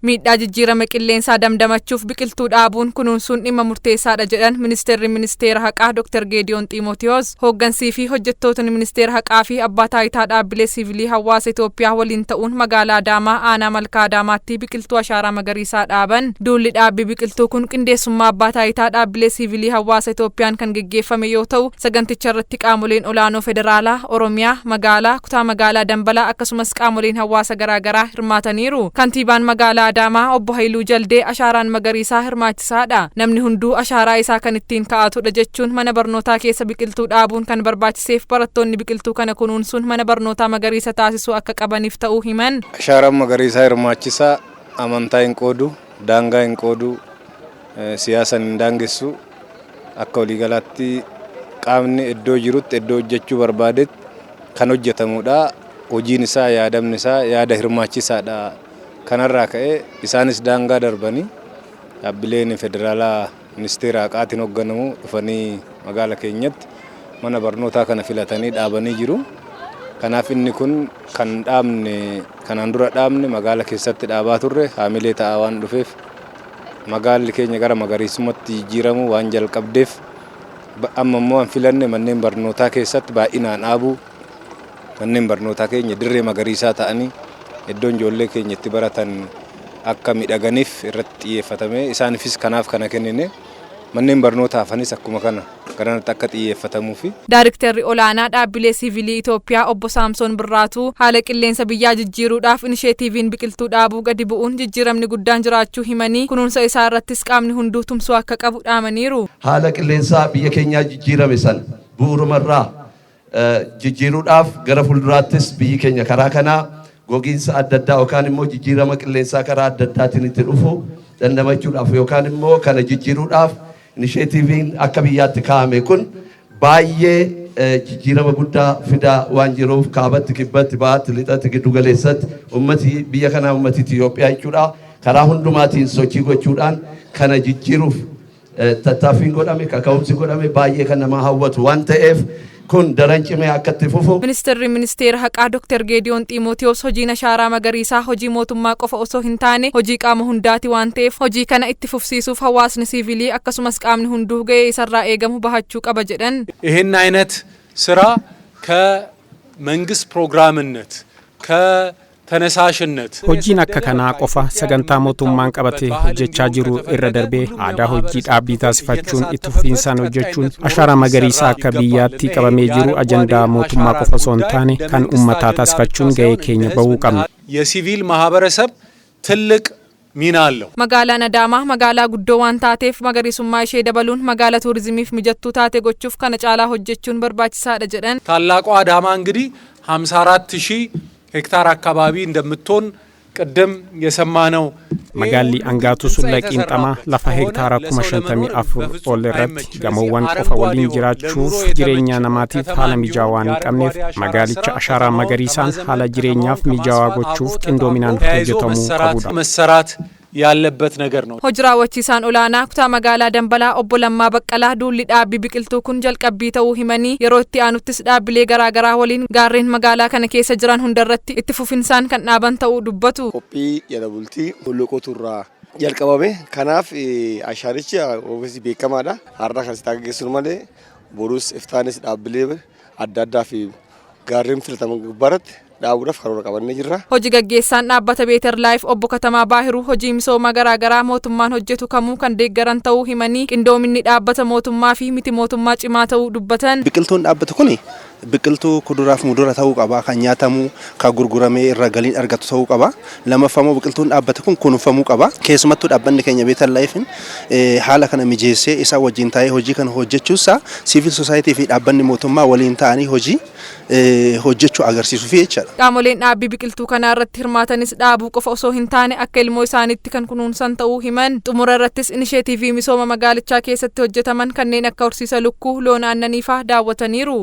Miidhaa jijjiirama qilleensaa damdamachuuf biqiltuu dhaabuun kunuunsuun dhimma murteessaadha jedhan ministeera haqaa Dr. Geediyoon Xiimotewos. Hooggansii fi hojjettootni ministeera haqaa fi abbaa taayitaa dhaabbilee siivilii hawaasa Itoophiyaa waliin ta'uun magaalaa Adaamaa aanaa Malkaa Adaamaatti biqiltuu ashaaraa magariisaa dhaaban. Duulli dhaabbii biqiltuu kun qindeessummaa abbaa taayitaa dhaabbilee siivilii hawaasa Itoophiyaan kan geggeeffame yoo ta'u, saganticha irratti qaamoleen olaanoo federaalaa, Oromiyaa, kutaa magaalaa Dambalaa akkasumas qaamoleen hawaasa garaagaraa hirmaataniiru. Kantiibaan magaalaa Adaamaa obbo Haayiluu Jaldee ashaaraan magariisaa hirmaachisaadha. Namni hunduu ashaaraa isaa kan ittiin kaa'atudha jechuun mana barnootaa keessa biqiltuu dhaabuun kan barbaachiseef barattoonni biqiltuu kana kunuunsuun mana barnootaa magariisa taasisuu akka qabaniif ta'uu himan. Ashaaraan magariisaa hirmaachisaa, amantaa hin qoodu, daangaa hin qoodu, siyaasa hin daangessu. Akka waliigalaatti qaamni iddoo jirutti iddoo hojjechuu barbaadetti kan hojjetamudha. Hojiin isaa, yaadamni isaa yaada hirmaachisaadha. Kanarraa ka'ee isaanis daangaa darbanii dhaabbileen federaalaa ministeera haqaatiin hoogganamu dhufanii magaalaa keenyatti mana barnootaa kana filatanii dhaabanii jiru. Kanaaf inni kun kan dhaabne kanaan dura dhaabne magaalaa keessatti dhaabaa turre haamilee ta'aa waan dhufeef magaalli keenya gara magariisummaatti jijjiiramu waan jalqabdeef amma immoo an filanne manneen barnootaa keessatti baay'inaan dhaabuu, manneen barnootaa keenya dirree magariisaa ta'anii iddoon ijoollee keenya itti baratan akka midhaganiif irratti xiyyeeffatame. Isaaniifis kanaaf kana kennine manneen barnootaa hafanis akkuma kana garanatti akka xiyyeeffatamuufi. Daayiriktarri olaanaa dhaabbilee siivilii Itoophiyaa obbo Saamsoon Birraatuu haala qilleensa biyyaa jijjiiruudhaaf inisheetiiviin biqiltuu dhaabuu gadi bu'uun jijjiiramni guddaan jiraachuu himanii kunuunsa isaa irrattis qaamni hunduu tumsuu akka qabu dhaamaniiru. Haala qilleensaa biyya keenyaa jijjiirame san bu'uurumarraa jijjiiruudhaaf gara fuulduraattis biyyi keenya karaa kanaa gogiinsa adda addaa yookaan immoo jijjiirama qilleensaa karaa adda addaatiin itti dhufu dandamachuudhaaf yookaan immoo kana jijjiiruudhaaf inisheetiiviin akka biyyaatti kaa'ame kun baay'ee jijjiirama guddaa fidaa waan jiruuf kaabatti, kibbatti, bahaatti, lixatti, giddu galeessatti ummati biyya kanaa ummati Itoophiyaa jechuudha karaa hundumaatiin sochii gochuudhaan kana jijjiiruuf tattaaffiin godhame, kaka'umsi godhame baay'ee kan nama hawwatu waan ta'eef kun daran cimee akka itti fufu. Ministeera haqaa Dr. Geediyoon Xiimotewos hojiin ashaaraa magariisaa hojii mootummaa qofa osoo hin taane hojii qaama hundaati waan ta'eef hojii kana itti fufsiisuuf hawaasni siivilii akkasumas qaamni hunduu ga'ee isarraa eegamu bahachuu qaba jedhan. ይህን አይነት ስራ ከመንግስት ፕሮግራምነት ተነሳሽነት hojiin akka kanaa qofa sagantaa mootummaan qabatee hojjechaa jiru irra darbee aadaa hojii dhaabbii taasifachuun itti fufiinsaan hojjechuun ashaaraa magariisaa akka biyyaatti qabamee jiru ajandaa mootummaa qofa osoo hin taane kan uummataa taasifachuun ga'ee keenya bahuu qabna. የሲቪል ማህበረሰብ ትልቅ ሚና አለው። Magaalaan Adaamaa magaalaa guddoo waan taateef magariisummaa ishee dabaluun magaalaa tuurizimiif mijattuu taate gochuuf kana caalaa hojjechuun barbaachisaadha jedhan. ታላቋ አዳማ እንግዲህ 54000 ሄክታር አካባቢ እንደምትሆን ቅድም የሰማነው magaalli Angaatu Sulula Qiinxamaa lafa hektaara 54,000 ol irratti gamoowwan qofa waliin jiraachuuf jireenya namaatiif haala mijaawaa hin qabneef magaalicha ashaaraa magariisaan haala jireenyaaf mijaawaa gochuuf qindoominaan hojjetamuu qabudha. መሰራት ያለበት ነገር ነው። Hojii raawwachiisaan olaanaa kutaa magaalaa Dambalaa obbo Lammaa Baqqalaa duulli dhaabbii biqiltuu kun jalqabbii ta'uu himanii yeroo itti aanuttis dhaabbilee garaagaraa waliin gaarreen magaalaa kana keessa jiran hundarratti itti fufinsaan kan dhaaban ta'uu dubbatu. Qophii jala bultii hulluuqoturraa jalqabame kanaaf ashaarichi ofiisi beekamaadha. Har'a kan sitti gaggeessu malee boruus iftaanis dhaabbilee adda addaa fi gaarreen filataman gubbaarratti dhaabuudhaaf karoora qabannee jirra. Hojii gaggeessaan dhaabbata Beeter Laayif obbo Katamaa Baahiruu hojii misooma garaagaraa mootummaan hojjetu kamuu kan deeggaran ta'uu himanii qindoominni dhaabbata mootummaa fi miti mootummaa cimaa ta'uu dubbatan. Biqiltuun dhaabbatu kuni biqiltuu kuduraaf mudura ta'uu qaba, kan nyaatamu, kan gurguramee irra galiin argatu ta'uu qaba. Lammaffaa biqiltuun dhaabbatu kun kunuunfamuu qaba. Keessumattuu dhaabbanni keenya Beeter Laayifin haala kana mijeessee isaa wajjin taa'ee hojii kana hojjechuusaa siivil soosaayitii fi dhaabbanni mootummaa waliin ta'anii hojii hojjechuu agarsiisuuf jechuudha. Qaamoleen dhaabbii biqiltuu kana irratti hirmaatanis dhaabuu qofa osoo hin taane akka ilmoo isaaniitti kan kunuunsan ta'uu himan. Xumura irrattis inisheetiivii misooma magaalichaa keessatti hojjetaman kanneen akka horsiisa lukkuu, loon aannanii fa'aa daawwataniiru.